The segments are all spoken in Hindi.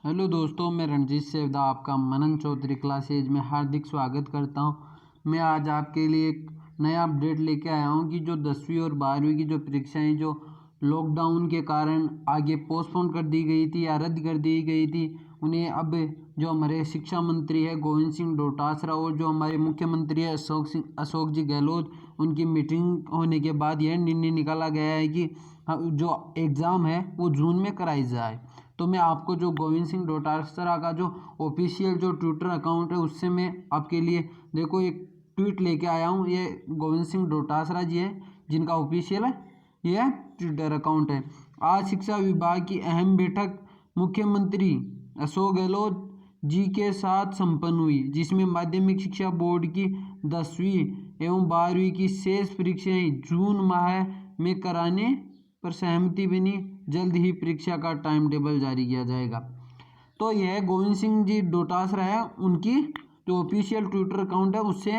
हेलो दोस्तों, मैं रणजीत सेवदा आपका मनन चौधरी क्लासेज में हार्दिक स्वागत करता हूं। मैं आज आपके लिए एक नया अपडेट लेके आया हूं कि जो 10वीं और 12वीं की जो परीक्षाएं जो लॉकडाउन के कारण आगे पोस्टपोन कर दी गई थी या रद्द कर दी गई थी, उन्हें अब जो हमारे शिक्षा मंत्री है गोविंद सिंह डोटासरा और जो हमारे मुख्यमंत्री है अशोक जी गहलोत, उनकी मीटिंग होने के बाद यह निर्णय निकाला गया है कि जो एग्ज़ाम है वो जून में कराई जाए। तो मैं आपको जो गोविंद सिंह डोटासरा का जो ऑफिशियल जो ट्विटर अकाउंट है उससे मैं आपके लिए देखो एक ट्वीट लेके आया हूँ। ये गोविंद सिंह डोटासरा जी है जिनका ऑफिशियल है ये ट्विटर अकाउंट है। आज शिक्षा विभाग की अहम बैठक मुख्यमंत्री अशोक गहलोत जी के साथ संपन्न हुई, जिसमें माध्यमिक शिक्षा बोर्ड की 10वीं एवं 12वीं की शेष परीक्षाएं जून माह में कराने पर सहमति बनी। जल्द ही परीक्षा का टाइम टेबल जारी किया जाएगा। तो यह गोविंद सिंह जी डोटासरा है, उनकी जो ऑफिशियल ट्विटर अकाउंट है उससे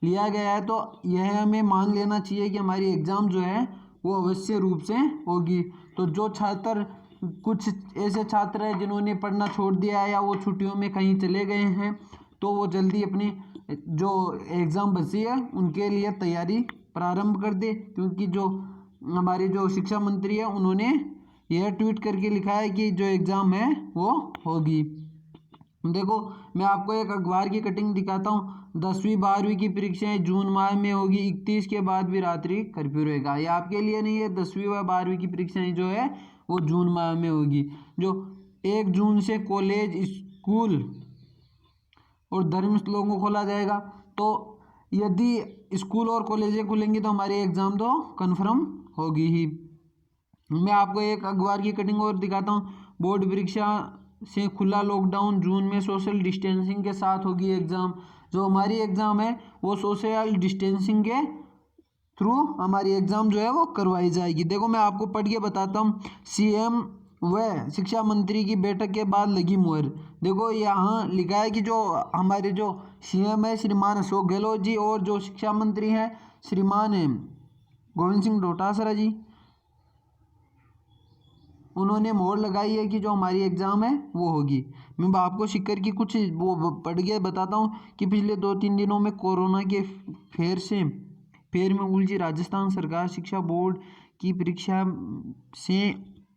लिया गया है। तो यह हमें मान लेना चाहिए कि हमारी एग्ज़ाम जो है वो अवश्य रूप से होगी। तो जो छात्र, कुछ ऐसे छात्र हैं जिन्होंने पढ़ना छोड़ दिया है या वो छुट्टियों में कहीं चले गए हैं, तो वो जल्दी अपनी जो एग्ज़ाम बची है उनके लिए तैयारी प्रारंभ कर दे, क्योंकि जो हमारी जो शिक्षा मंत्री है उन्होंने यह ट्वीट करके लिखा है कि जो एग्ज़ाम है वो होगी। देखो मैं आपको एक अखबार की कटिंग दिखाता हूँ। 10वीं 12वीं की परीक्षाएं जून माह में होगी, 31 के बाद भी रात्रि कर्फ्यू रहेगा। ये आपके लिए नहीं है, 10वीं व 12वीं की परीक्षाएं जो है वो जून माह में होगी। जो 1 जून से कॉलेज, स्कूल और धर्मस्थलों को खोला जाएगा। तो यदि स्कूल और कॉलेजें खुलेंगी तो हमारी एग्ज़ाम तो कन्फर्म होगी ही। मैं आपको एक अखबार की कटिंग और दिखाता हूँ। बोर्ड परीक्षा से खुला लॉकडाउन, जून में सोशल डिस्टेंसिंग के साथ होगी एग्ज़ाम। जो हमारी एग्ज़ाम है वो सोशल डिस्टेंसिंग के थ्रू हमारी एग्ज़ाम जो है वो करवाई जाएगी। देखो मैं आपको पढ़ के बताता हूँ। सीएम व शिक्षा मंत्री की बैठक के बाद लगी मुहर। देखो यहाँ लिखा है कि जो हमारे जो सीएम है श्रीमान अशोक गहलोत जी और जो शिक्षा मंत्री हैं श्रीमान गोविंद सिंह डोटासरा जी, उन्होंने मोहर लगाई है कि जो हमारी एग्ज़ाम है वो होगी। मैं आपको शिक्कर की कुछ वो पढ़ के बताता हूँ कि पिछले 2-3 दिनों में कोरोना के फेर में उलझी राजस्थान सरकार शिक्षा बोर्ड की परीक्षा से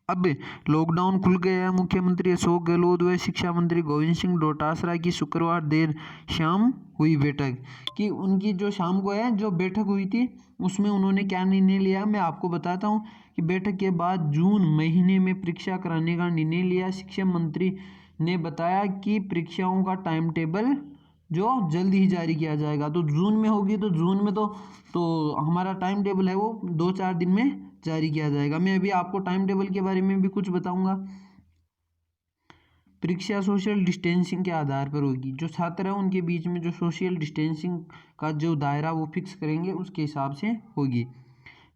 अब लॉकडाउन खुल गया है। मुख्यमंत्री अशोक गहलोत व शिक्षा मंत्री गोविंद सिंह डोटासरा की शुक्रवार देर शाम हुई बैठक कि उनकी जो शाम को है जो बैठक हुई थी उसमें उन्होंने क्या निर्णय लिया मैं आपको बताता हूँ कि बैठक के बाद जून महीने में परीक्षा कराने का निर्णय लिया। शिक्षा मंत्री ने बताया कि परीक्षाओं का टाइम टेबल जो जल्द ही जारी किया जाएगा। तो जून में होगी तो जून में तो हमारा टाइम टेबल है वो 2-4 दिन में जारी किया जाएगा। मैं अभी आपको टाइम टेबल के बारे में भी कुछ बताऊंगा। परीक्षा सोशल डिस्टेंसिंग के आधार पर होगी। जो छात्र हैं उनके बीच में जो सोशल डिस्टेंसिंग का जो दायरा वो फिक्स करेंगे उसके हिसाब से होगी।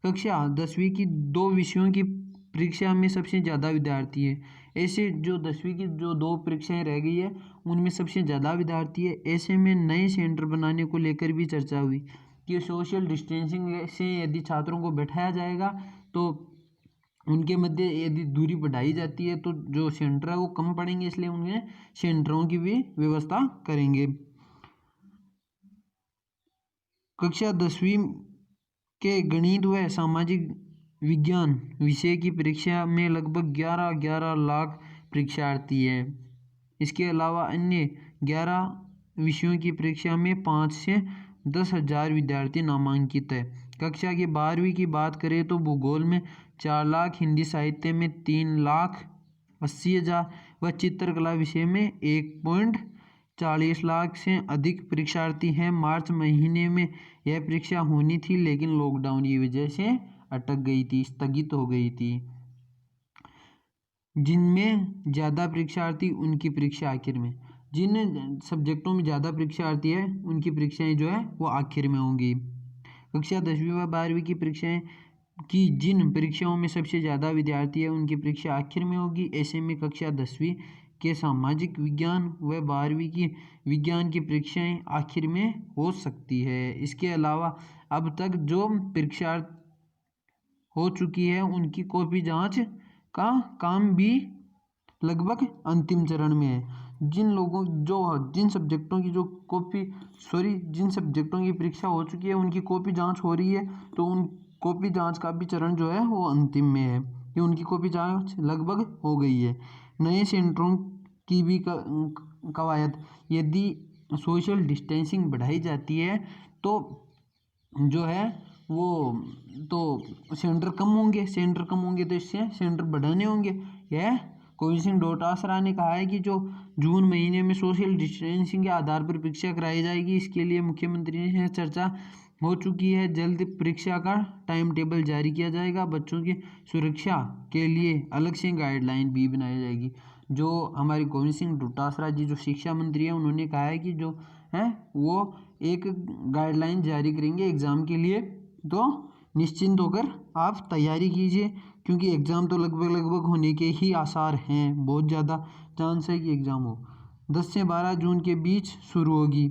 कक्षा 10वीं की 2 विषयों की परीक्षा में सबसे ज़्यादा विद्यार्थी है। ऐसे जो 10वीं की जो 2 परीक्षाएं रह गई है उनमें सबसे ज़्यादा विद्यार्थी है। ऐसे में नए सेंटर बनाने को लेकर भी चर्चा हुई कि सोशल डिस्टेंसिंग से यदि छात्रों को बैठाया जाएगा तो उनके मध्य यदि दूरी बढ़ाई जाती है तो जो सेंटर है वो कम पड़ेंगे, इसलिए उन्हें सेंटरों की भी व्यवस्था करेंगे। कक्षा 10वीं के गणित व सामाजिक विज्ञान विषय की परीक्षा में लगभग 11 लाख परीक्षार्थी हैं। इसके अलावा अन्य 11 विषयों की परीक्षा में 5 से 10 हज़ार विद्यार्थी नामांकित है। कक्षा की 12वीं की बात करें तो भूगोल में 4 लाख, हिंदी साहित्य में 3,80,000 व चित्रकला विषय में 1.40 लाख से अधिक परीक्षार्थी हैं। मार्च महीने में यह परीक्षा होनी थी लेकिन लॉकडाउन की वजह से अटक गई थी, स्थगित हो गई थी। जिनमें ज़्यादा परीक्षार्थी उनकी परीक्षा आखिर में, जिन सब्जेक्टों में ज़्यादा परीक्षार्थी है उनकी परीक्षाएं जो है वो आखिर में होंगी। कक्षा 10वीं व 12वीं की परीक्षाएं की जिन परीक्षाओं में सबसे ज़्यादा विद्यार्थी है उनकी परीक्षा आखिर में होगी। ऐसे में कक्षा 10वीं के सामाजिक विज्ञान व 12वीं की विज्ञान की परीक्षाएं आखिर में हो सकती है। इसके अलावा अब तक जो परीक्षा हो चुकी है उनकी कॉपी जांच का काम भी लगभग अंतिम चरण में है। जिन सब्जेक्टों की परीक्षा हो चुकी है उनकी कॉपी जांच हो रही है, तो उन कॉपी जांच का भी चरण जो है वो अंतिम में है कि उनकी कॉपी जांच लगभग हो गई है। नए सेंटरों की भी कवायद, यदि सोशल डिस्टेंसिंग बढ़ाई जाती है तो जो है वो तो सेंटर कम होंगे तो इससे सेंटर बढ़ाने होंगे। यह कोविसिंग.आसरा ने कहा है कि जो जून महीने में सोशल डिस्टेंसिंग के आधार पर परीक्षा कराई जाएगी, इसके लिए मुख्यमंत्री से चर्चा हो चुकी है। जल्द परीक्षा का टाइम टेबल जारी किया जाएगा। बच्चों की सुरक्षा के लिए अलग से गाइडलाइन भी बनाई जाएगी। जो हमारे कोविसिंग.आसरा जी जो शिक्षा मंत्री हैं, उन्होंने कहा है कि जो है वो एक गाइडलाइन जारी करेंगे एग्ज़ाम के लिए, तो निश्चिंत होकर आप तैयारी कीजिए, क्योंकि एग्ज़ाम तो लगभग होने के ही आसार हैं। बहुत ज़्यादा चांस है कि एग्ज़ाम हो। 10 से 12 जून के बीच शुरू होगी।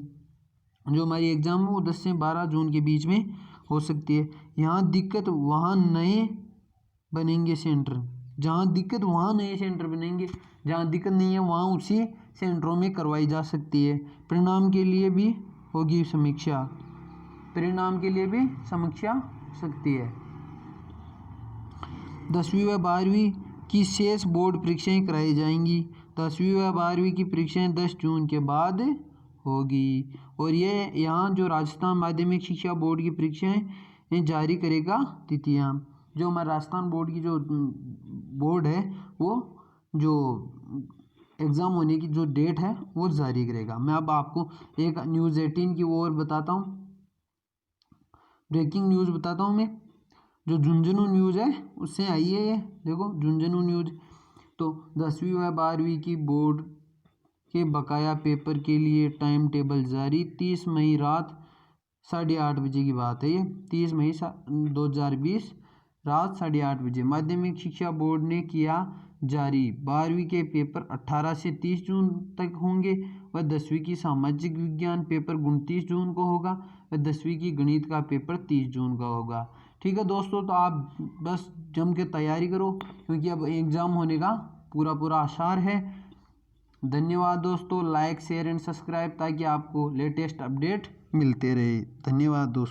जो हमारी एग्ज़ाम है वो 10 से 12 जून के बीच में हो सकती है। यहाँ दिक्कत वहाँ नए बनेंगे सेंटर, जहाँ दिक्कत वहाँ नए सेंटर बनेंगे, जहाँ दिक्कत नहीं है वहाँ उसी सेंटरों में करवाई जा सकती है। परिणाम के लिए भी होगी समीक्षा, सकती है। 10वीं व 12वीं की शेष बोर्ड परीक्षाएं कराई जाएंगी। 10वीं व 12वीं की परीक्षाएं 10 जून के बाद होगी। और ये यहाँ जो राजस्थान माध्यमिक शिक्षा बोर्ड की परीक्षाएं जारी करेगा तिथियाँ। जो हमारा राजस्थान बोर्ड की जो बोर्ड है वो जो एग्ज़ाम होने की जो डेट है वो जारी करेगा। मैं अब आपको एक न्यूज़ 18 की ओर बताता हूँ, ब्रेकिंग न्यूज़ बताता हूँ। मैं जो झुंझुनू न्यूज़ है उससे आई है, ये देखो झुंझुनू न्यूज़। तो 10वीं व 12वीं की बोर्ड के बकाया पेपर के लिए टाइम टेबल जारी। 30 मई रात 8:30 बजे की बात है ये, 30 मई 2020 रात 8:30 बजे माध्यमिक शिक्षा बोर्ड ने किया जारी। 12वीं के पेपर 18 से 30 जून तक होंगे व 10वीं की सामाजिक विज्ञान पेपर 29 जून को होगा व 10वीं की गणित का पेपर 30 जून का होगा। ठीक है दोस्तों, तो आप बस जम के तैयारी करो, क्योंकि अब एग्ज़ाम होने का पूरा आसार है। धन्यवाद दोस्तों, लाइक शेयर एंड सब्सक्राइब ताकि आपको लेटेस्ट अपडेट मिलते रहे। धन्यवाद दोस्तों।